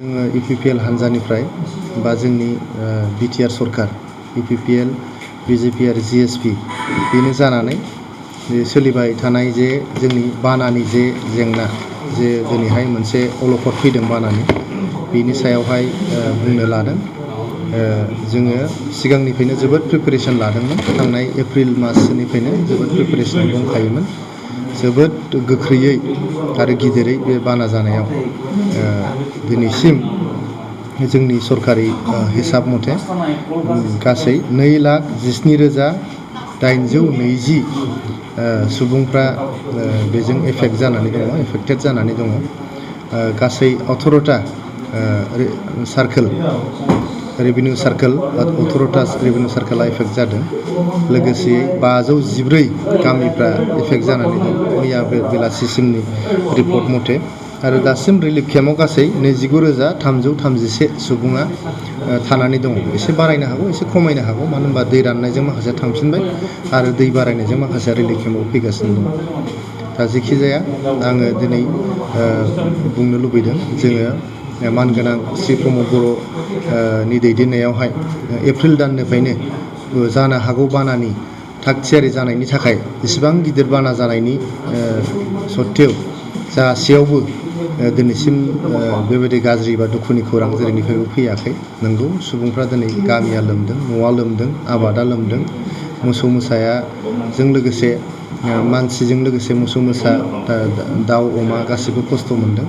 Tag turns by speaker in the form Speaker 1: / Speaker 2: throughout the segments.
Speaker 1: जोङो इउपिपिएल हान्जानिफ्राय बा जोंनि बिटिआर सरकार इउपिपिएल बिजेपि आरो जिएसपि बेनो जानानै सोलिबाय थानाय जे जोंनि बानानि जे जेंना जे दिनैहाय मोनसे अलखद फैदों बानानि बेनि सायावहाय बुंनो लादों। जोङो सिगांनिफ्रायनो जोबोद प्रिपेरेसन लादोंमोन। थांनाय एप्रिल मासनिफ्रायनो जोबोद प्रिपेरेसन दंखायोमोन। जोबोद गोख्रैयै आरो गिदिरै बे बाना जानायाव दिनैसिम जोंनि सरकारि हिसाब मथे गासै 2,17,820 सुबुंफ्रा बेजों एफेक्टेड जानानै दङ। गासै 18टा सार्कोल रेभिनिउ सार्कोल 18टा रेभिनिउ सार्कोला एफेक्ट जादों। लोगोसे 514 गामिफ्रा एफेक्ट जानानै दं मैया बेलासिसिमनि रिपर्ट मथे। आरो दासिम रिलिफ केम्पआव गासै 29,331 सुबुङा थानानै दङ। एसे बारायनो हागौ, एसे खमायनो हागौ, मानो होनबा दै राननायजों माखासे थांफिनबाय आरो दै बारायनायजों माखासे रिलिफ केम्पआव फैगासिनो दं। दा जेखि जाया आङो दिनै बुंनो लुबैदों जोङो मानगोनां श्री प्रमद बर'नि दैदेननायावहाय एप्रिल दाननिफ्रायनो जानो हागौ बानानि थाग थियारि जानायनि थाखाय इसिबां गिदिर बाना जानायनि सत्तेव जासेयावबो दिनैसिम बेबायदि गाज्रि बा दुखुनि खौरां जेरैनिफ्रायबो फैयाखै। नंगौ, सुबुंफ्रा दिनै गामिया लोमदों, न'आ लोमदों, आबादा लोमदों, मोसौ मोसाजों लोगोसे मानसिजों लोगोसे मोसौ मोसा दाउ अमा गासिबो खस्थ' मोनदों।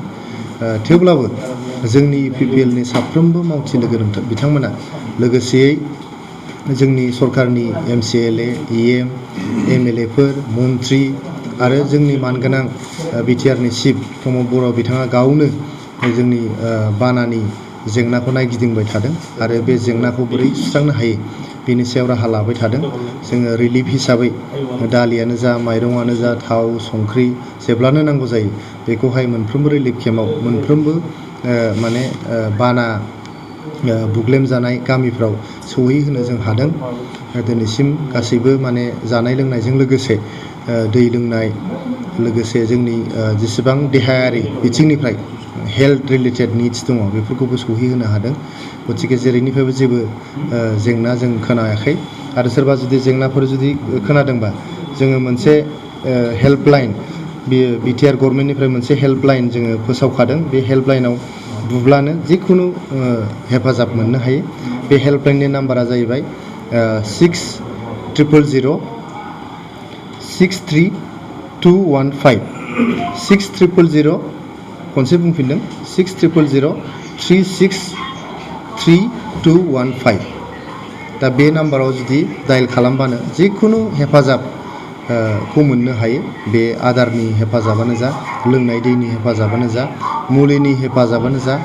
Speaker 1: थेवब्लाबो जोंनि इउपिपिएलनि साफ्रोमबो मावथि लोगो बिथांमोना लोगोसेयै जोंनि सरकारनि MCLA, EM, MLAफोर, मन्त्रि आरो जोंनि मानगोनां बिटिआरनि चिफ प्रमद बर' बिथाङा गावनो जोंनि बानानि जेंनाखौ नायगिदिंबाय थादों आरो बे जेंनाखौ बोरै सुस्रांनो हायो बेनि सायाव राहा लाबाय थादों। जोङो रिलिफ हिसाबै दालियानो जा, माइरंआनो जा, थाव, संख्रि जेब्लानो नांगौ जायो बेखौहाय मोनफ्रोमबो रिलिफ केम्पआव मोनफ्रोमबो बाना बुग्लेम जानाय गामिफ्राव सौहैहोनो जों हादों। दिनैसिम गासैबो जानाय लोंनायजों लोगोसे दै लोंनाय लोगोसे जोंनि जेसेबां देहायारि बिथिंनिफ्राय हेल्थ रिलेटेड निड्स दङ बेफोरखौबो सौहैहोनो हादों। गतिके जेरैनिफ्रायबो जेबो जेंना जों खोनायाखै। आरो सोरबा जुदि जेंनाफोर जुदि खोनादोंबा जोङो मोनसे हेल्पलाइन बेयो बिटिआर गभर्नमेन्टनिफ्राय मोनसे हेल्पलाइन जोङो फोसावखादों। बे हेल्पलाइनाव बुब्लानो जिखुनु हेफाजाब मोननो हायो। बे हेल्पलाइननि नाम्बारा जाहैबाय 600063215 600 खनसे बुंफिनदों 600036315। दा बे नाम्बाराव जुदि डायेल खालामबानो जिखुनु हेफाजाबखौ मोननो हायो। बे आदारनि हेफाजाबानो जा, लोंनाय दैनि हेफाजाबानो जा, मुलिनि हेफाजाबानो जा,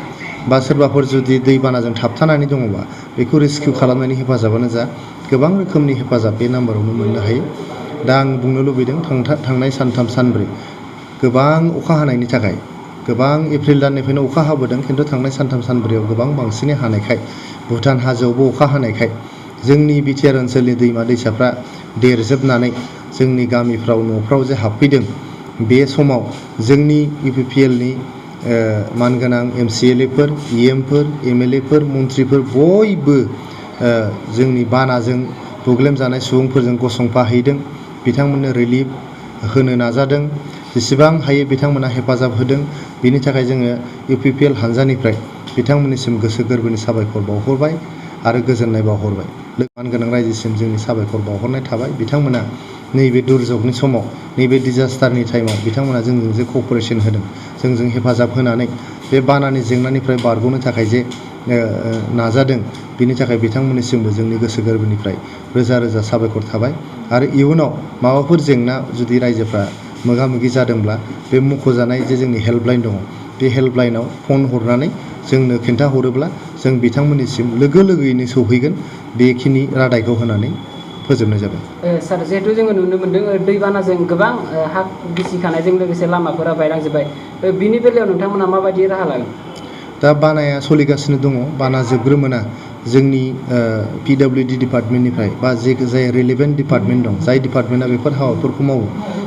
Speaker 1: बा सोरबाफोर जुदि दैबानाजों थाबथानानै दङबा बेखौ रेस्किउ खालामनायनि हेफाजाबानो जा, गोबां रोखोमनि हेफाजाब बे नाम्बारावनो मोननो हायो। दा आं बुंनो लुबैदों थांनाय सानथाम सानब्रै गोबां अखा हानायनि थाखाय, गोबां एप्रिल दाननिफ्रायनो अखा हाबोदों, खिन्थु थांनाय सानथाम सानब्रैयाव गोबां बांसिनै हानायखाय, भुटान हाजोआवबो अखा हानायखाय जोंनि बिटिआर ओनसोलनि दैमा दैसाफ्रा देरजोबनानै जोंनि गामिफ्राव न'फ्राव जे हाबफैदों। बे समाव जोंनि इउपिपिएलनि मानगोनां MCLAफोर, EMफोर, MLAफोर, मन्थ्रिफोर बयबो जोंनि बानाजों प्रब्लेम जानाय सुबुंफोरजों गसंफाहैदों। बिथांमोननो रिलिफ होनो नाजादों। जेसेबां हायो बिथांमोना हेफाजाब होदों। बिनि थाखाय जोङो इउपिपिएल हान्जानिफ्राय बिथांमोननिसिम गोसो गोरबोनि साबायखर बावहरबाय आरो गोजोननाय बावहरबाय। मानगोनां रायजोसिम जोंनि साबायखर बावहरनाय थाबाय। बिथांमोना नैबे दुर्जगनि समाव, नैबे डिजास्टारनि टाइमाव बिथांमोना जोंजों जे क'पारेसन होदों, जोंजों हेफाजाब होनानै बे बानानि जेंनानिफ्राय बारग'नो थाखाय जे नाजादों, बिनि थाखाय बिथांमोननिसिमबो जोंनि गोसो गोरबोनिफ्राय रोजा रोजा साबायखर थाबाय। आरो इयुनाव माबाफोर जेंना जुदि रायजोफ्रा मोगा मोगि जादोंब्ला बे मख'जानाय जे जोंनि हेल्पलाइन दङ, बे हेल्पलाइनाव फन हरनानै जोंनो खिन्थाहरोब्ला जों बिथांमोननिसिम लोगो लोगोयैनो सौहैगोन। बेखिनि रादायखौ होनानै फोजोबनाय जाबाय।
Speaker 2: सार, जिहेतु जोङो नुनो मोन्दों दैबानाजों गोबां हा गिसिखानायजों लोगोसे लामाफोरा बायलांजोब्बाय, बिनि बेलायाव नोंथांमोना माबायदि राहा लागोन?
Speaker 1: दा बानाया सोलिगासिनो दङ। बाना जोबग्रोमोना जोंनि PWD डिपार्टमेन्टनिफ्राय बा जाय रिलेभेन्ट डिपार्टमेन्ट दं, जाय डिपार्टमेन्टआ बेफोर हाबाफोरखौ मावो,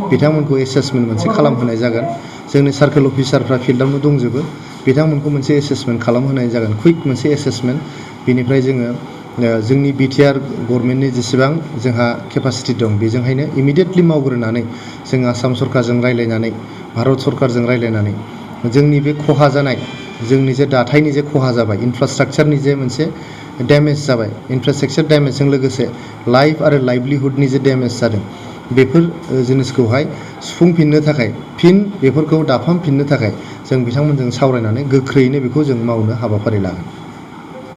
Speaker 1: बिथांमोनखौ एसेसमेन्ट मोनसे खालामहोनाय जागोन। जोंनि सार्केल अफिसारफ्रा फिल्डआवनो दंजोबो बिथांमोनखौ मोनसे एसेसमेन्ट खालामहोनाय जागोन कुइक मोनसे एसेसमेन्ट बिनिफ्राय जोङो जोंनि बिटिआर गभर्नमेन्टनि जेसेबां जोंहा केपासिटि दं बेजोंहायनो इमिडिएटलि मावग्रोनानै जों आसाम सरकारजों रायलायनानै भारत सरकारजों रायलायनानै जोंनि बे खहा जानाय जोंनि जे दाथायनि जे खहा जाबाय इनफ्रास्ट्राक्चारनि जे मोनसे डेमेज जाबाय इनफ्रास्ट्राक्चार डेमेजजों लोगोसे लाइफ आरो लाइभलिहुडनि जे डेमेज जादों बेफोर जिनिसखौहाय सुफुंफिननो थाखाय फिन बेफोरखौ दाफामफिननो थाखाय जों बिथांमोनजों सावरायनानै गोख्रैयैनो बेखौ जों मावनो हाबाफारि लागोन।